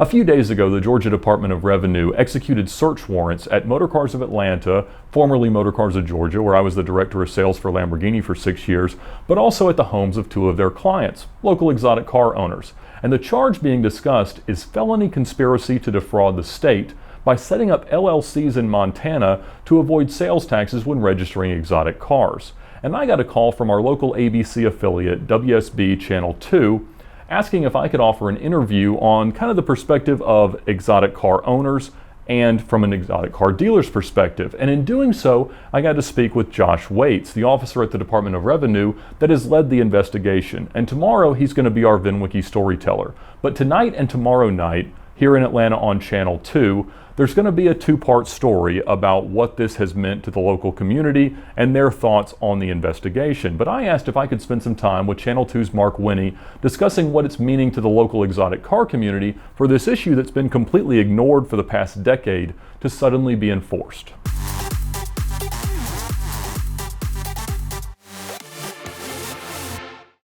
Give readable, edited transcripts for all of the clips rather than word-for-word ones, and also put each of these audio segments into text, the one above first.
A few days ago, the Georgia Department of Revenue executed search warrants at Motor Cars of Atlanta, formerly Motor Cars of Georgia, where I was the director of sales for Lamborghini for 6 years, but also at the homes of 2 of their clients, local exotic car owners. And the charge being discussed is felony conspiracy to defraud the state by setting up LLCs in Montana to avoid sales taxes when registering exotic cars. And I got a call from our local ABC affiliate, WSB Channel 2, asking if I could offer an interview on kind of the perspective of exotic car owners and from an exotic car dealer's perspective. And in doing so, I got to speak with Josh Waits, the officer at the Department of Revenue that has led the investigation. And tomorrow he's going to be our VINwiki storyteller. But tonight and tomorrow night, here in Atlanta on Channel 2, there's going to be a 2-part story about what this has meant to the local community and their thoughts on the investigation. But I asked if I could spend some time with Channel 2's Mark Winnie discussing what it's meaning to the local exotic car community for this issue that's been completely ignored for the past decade to suddenly be enforced.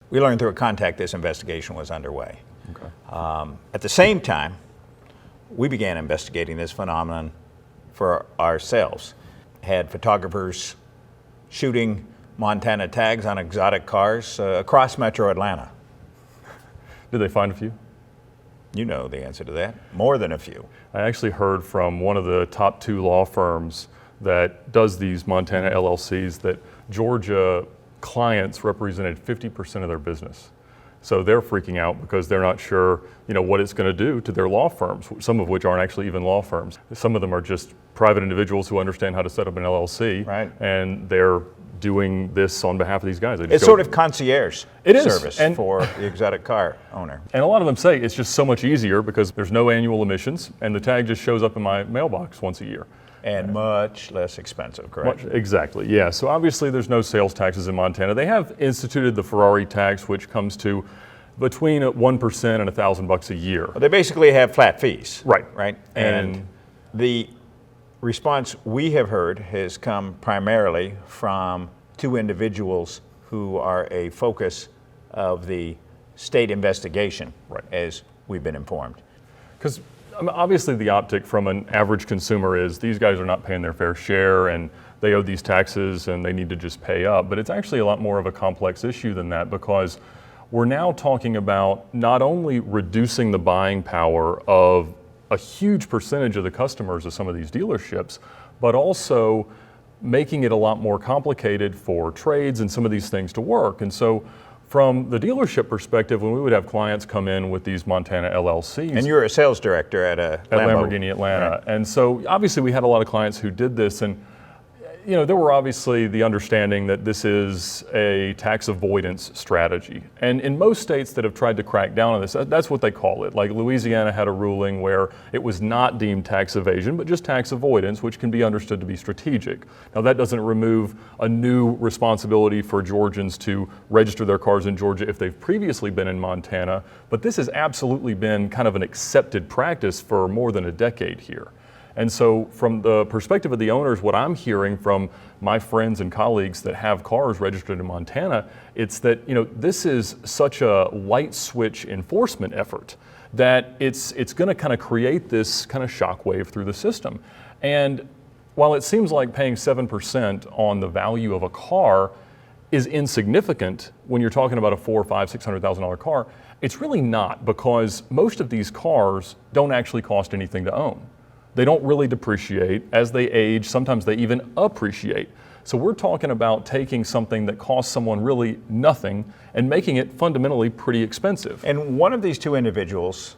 We learned through a contact this investigation was underway. Okay. At the same time, we began investigating this phenomenon for ourselves. Had photographers shooting Montana tags on exotic cars across metro Atlanta. Did they find a few? You know the answer to that. More than a few. I actually heard from one of the top 2 law firms that does these Montana LLCs that Georgia clients represented 50% of their business. So they're freaking out because they're not sure, what it's going to do to their law firms, some of which aren't actually even law firms. Some of them are just private individuals who understand how to set up an LLC, right. And they're doing this on behalf of these guys. It's sort of concierge service for the exotic car owner. And a lot of them say it's just so much easier because there's no annual emissions and the tag just shows up in my mailbox once a year. And much less expensive, correct? Exactly, yeah. So obviously there's no sales taxes in Montana. They have instituted the Ferrari tax, which comes to between 1% and $1,000 a year. Well, they basically have flat fees. Right. And the response we have heard has come primarily from 2 individuals who are a focus of the state investigation, right, as we've been informed. Because obviously the optic from an average consumer is these guys are not paying their fair share and they owe these taxes and they need to just pay up. But it's actually a lot more of a complex issue than that, because we're now talking about not only reducing the buying power of a huge percentage of the customers of some of these dealerships, but also making it a lot more complicated for trades and some of these things to work. And so from the dealership perspective, when we would have clients come in with these Montana LLCs. And you're a sales director at Lamborghini Atlanta. Right. And so obviously we had a lot of clients who did this, and there were obviously the understanding that this is a tax avoidance strategy. And in most states that have tried to crack down on this, that's what they call it. Like Louisiana had a ruling where it was not deemed tax evasion, but just tax avoidance, which can be understood to be strategic. Now that doesn't remove a new responsibility for Georgians to register their cars in Georgia if they've previously been in Montana, but this has absolutely been kind of an accepted practice for more than a decade here. And so from the perspective of the owners, what I'm hearing from my friends and colleagues that have cars registered in Montana, it's that this is such a light switch enforcement effort that it's going to kind of create this kind of shockwave through the system. And while it seems like paying 7% on the value of a car is insignificant when you're talking about a $400,000, $500,000, $600,000 car, it's really not, because most of these cars don't actually cost anything to own. They don't really depreciate. As they age, sometimes they even appreciate. So we're talking about taking something that costs someone really nothing and making it fundamentally pretty expensive. And one of these 2 individuals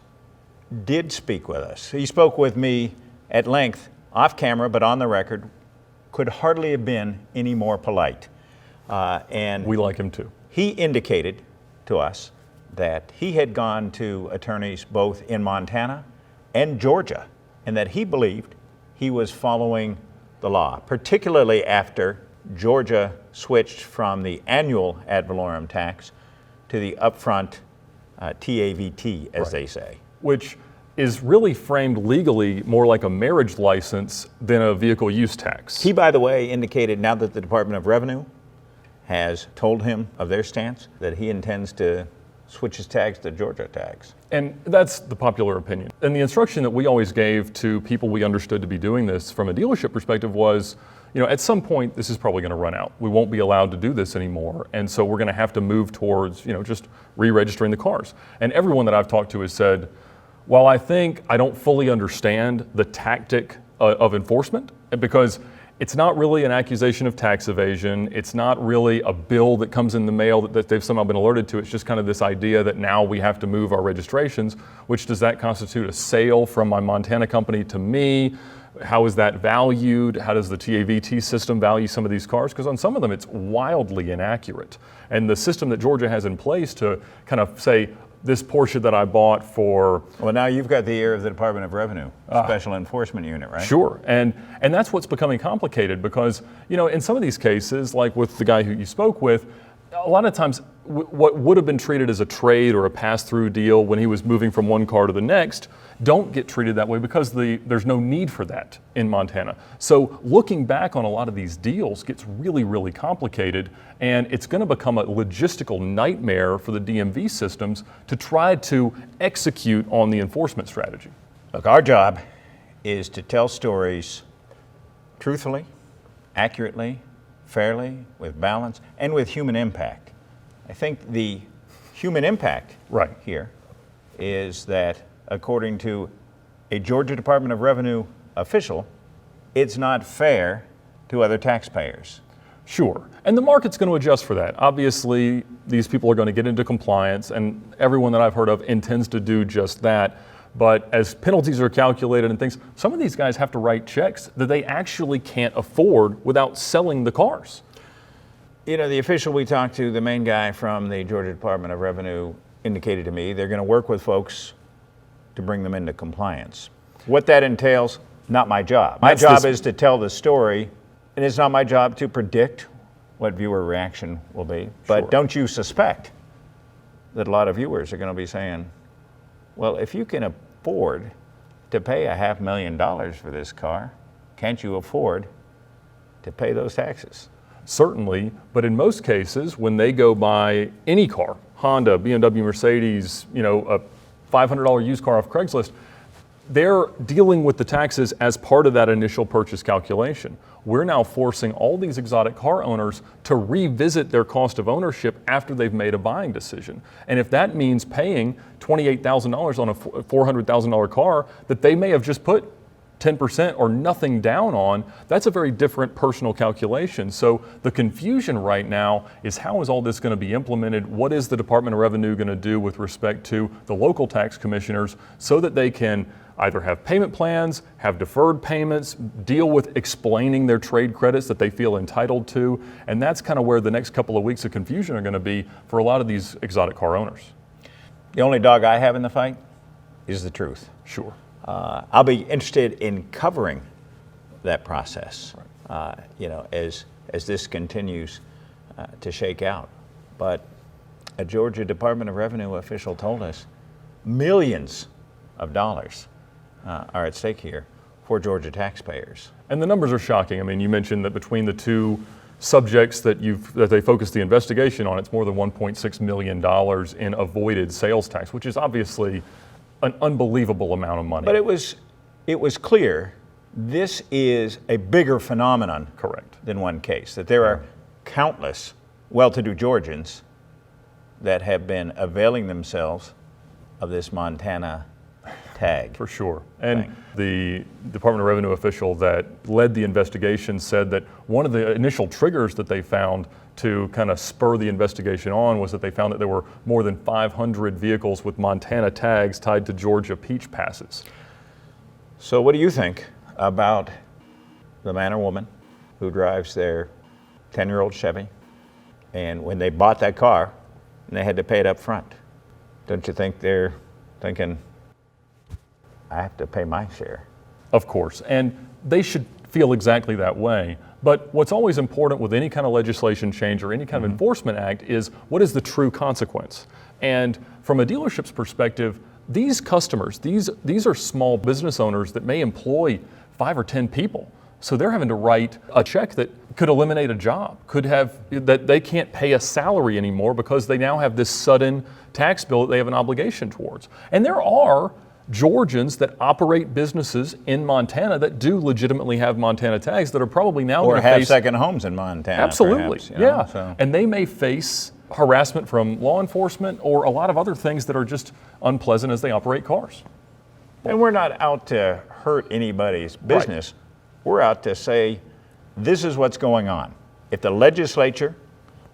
did speak with us. He spoke with me at length, off camera, but on the record, could hardly have been any more polite. And we like him too. He indicated to us that he had gone to attorneys both in Montana and Georgia, and that he believed he was following the law, particularly after Georgia switched from the annual ad valorem tax to the upfront TAVT, as they say. Which is really framed legally more like a marriage license than a vehicle use tax. He, by the way, indicated now that the Department of Revenue has told him of their stance, that he intends to switches tags to Georgia tags. And that's the popular opinion. And the instruction that we always gave to people we understood to be doing this from a dealership perspective was, at some point this is probably going to run out. We won't be allowed to do this anymore. And so we're going to have to move towards, just re-registering the cars. And everyone that I've talked to has said, while I think I don't fully understand the tactic of enforcement, because it's not really an accusation of tax evasion. It's not really a bill that comes in the mail that they've somehow been alerted to. It's just kind of this idea that now we have to move our registrations, which does that constitute a sale from my Montana company to me? How is that valued? How does the TAVT system value some of these cars? Because on some of them, it's wildly inaccurate. And the system that Georgia has in place to kind of say, this Porsche that I bought for... Well, now you've got the ear of the Department of Revenue, Special Enforcement Unit, right? Sure, and that's what's becoming complicated because, in some of these cases, like with the guy who you spoke with, a lot of times what would have been treated as a trade or a pass-through deal when he was moving from one car to the next don't get treated that way because there's no need for that in Montana. So looking back on a lot of these deals gets really, really complicated, and it's going to become a logistical nightmare for the DMV systems to try to execute on the enforcement strategy. Look, our job is to tell stories truthfully, accurately, fairly, with balance, and with human impact. I think the human impact here is that, according to a Georgia Department of Revenue official, it's not fair to other taxpayers. Sure, and the market's going to adjust for that. Obviously, these people are going to get into compliance, and everyone that I've heard of intends to do just that. But as penalties are calculated and things, some of these guys have to write checks that they actually can't afford without selling the cars. The official we talked to, the main guy from the Georgia Department of Revenue, indicated to me they're going to work with folks to bring them into compliance. What that entails, not my job. My job is to tell the story, and it's not my job to predict what viewer reaction will be. But don't you suspect that a lot of viewers are going to be saying, well, if you can afford to pay $500,000 for this car, can't you afford to pay those taxes? Certainly, but in most cases, when they go buy any car, Honda, BMW, Mercedes, a $500 used car off Craigslist, they're dealing with the taxes as part of that initial purchase calculation. We're now forcing all these exotic car owners to revisit their cost of ownership after they've made a buying decision. And if that means paying $28,000 on a $400,000 car that they may have just put 10% or nothing down on, that's a very different personal calculation. So the confusion right now is, how is all this going to be implemented? What is the Department of Revenue going to do with respect to the local tax commissioners so that they can either have payment plans, have deferred payments, deal with explaining their trade credits that they feel entitled to? And that's kind of where the next couple of weeks of confusion are going to be for a lot of these exotic car owners. The only dog I have in the fight is the truth. Sure. I'll be interested in covering that process, as this continues to shake out. But a Georgia Department of Revenue official told us millions of dollars are at stake here for Georgia taxpayers. And the numbers are shocking. I mean, you mentioned that between the two subjects that they focused the investigation on, it's more than $1.6 million in avoided sales tax, which is obviously an unbelievable amount of money. But it was clear this is a bigger phenomenon than one case, that there are countless well-to-do Georgians that have been availing themselves of this Montana tag. For sure. And the Department of Revenue official that led the investigation said that one of the initial triggers that they found to kind of spur the investigation on was that they found that there were more than 500 vehicles with Montana tags tied to Georgia peach passes. So what do you think about the man or woman who drives their 10-year-old Chevy, and when they bought that car and they had to pay it up front, don't you think they're thinking, I have to pay my share? Of course, and they should feel exactly that way. But what's always important with any kind of legislation change or any kind of enforcement act is, what is the true consequence? And from a dealership's perspective, these customers, these are small business owners that may employ 5 or 10 people. So they're having to write a check that could eliminate a job, could have, that they can't pay a salary anymore because they now have this sudden tax bill that they have an obligation towards. And there are Georgians that operate businesses in Montana that do legitimately have Montana tags that are probably now Or going to have face second homes in Montana. absolutely, perhaps, you know, yeah. so. And they may face harassment from law enforcement or a lot of other things that are just unpleasant as they operate cars. And we're not out to hurt anybody's business. We're out to say, this is what's going on. If the legislature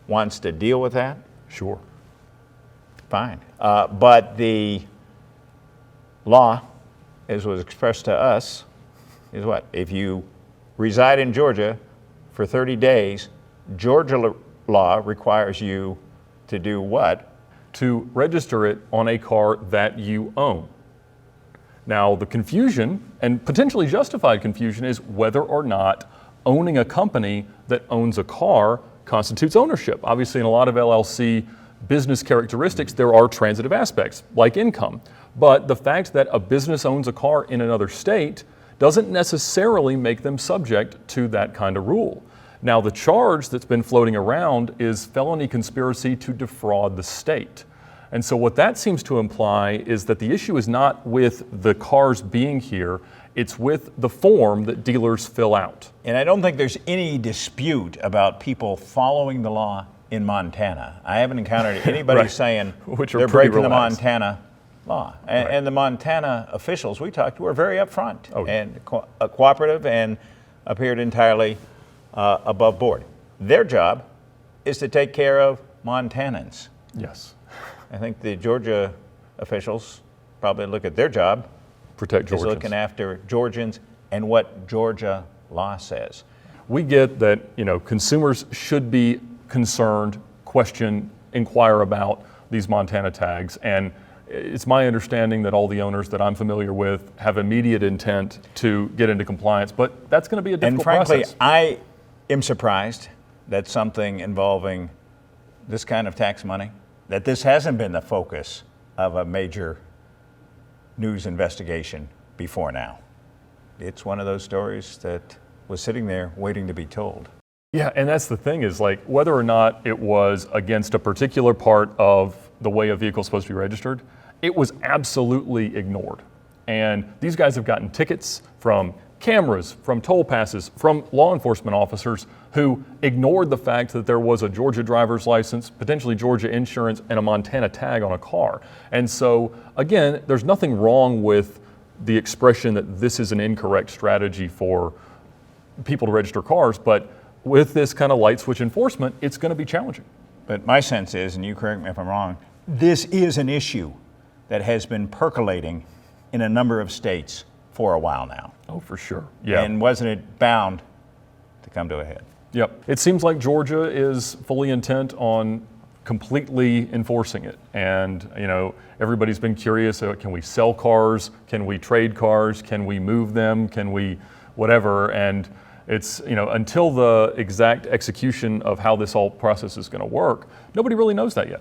wants to deal with that, Sure. fine. But the law, as was expressed to us, is what? If you reside in Georgia for 30 days, Georgia law requires you to do what? To register it on a car that you own. Now, the confusion, and potentially justified confusion, is whether or not owning a company that owns a car constitutes ownership. Obviously, in a lot of LLC business characteristics, there are transitive aspects, like income. But the fact that a business owns a car in another state doesn't necessarily make them subject to that kind of rule. Now, the charge that's been floating around is felony conspiracy to defraud the state. And so what that seems to imply is that the issue is not with the cars being here, it's with the form that dealers fill out. And I don't think there's any dispute about people following the law in Montana. I haven't encountered anybody Right. saying Which are they're pretty breaking relaxed. the Montana law. And the Montana officials we talked to were very upfront and cooperative and appeared entirely above board. Their job is to take care of Montanans. Yes. I think the Georgia officials probably look at their job Protect as Georgians. looking after Georgians and what Georgia law says. We get that, consumers should be concerned, question, inquire about these Montana tags, and it's my understanding that all the owners that I'm familiar with have immediate intent to get into compliance, but that's going to be a difficult And frankly, process. I am surprised that something involving this kind of tax money, that this hasn't been the focus of a major news investigation before now. It's one of those stories that was sitting there waiting to be told. Yeah, and that's the thing is like whether or not it was against a particular part of the way a vehicle is supposed to be registered, it was absolutely ignored. And these guys have gotten tickets from cameras, from toll passes, from law enforcement officers who ignored the fact that there was a Georgia driver's license, potentially Georgia insurance, and a Montana tag on a car. And so, again, there's nothing wrong with the expression that this is an incorrect strategy for people to register cars, but with this kind of light switch enforcement, it's going to be challenging. But my sense is, and you correct me if I'm wrong, this is an issue that has been percolating in a number of states for a while now. Oh, for sure. Yeah. And wasn't it bound to come to a head? Yep. It seems like Georgia is fully intent on completely enforcing it. And, everybody's been curious, can we sell cars? Can we trade cars? Can we move them? Can we whatever? And it's, until the exact execution of how this whole process is going to work, nobody really knows that yet.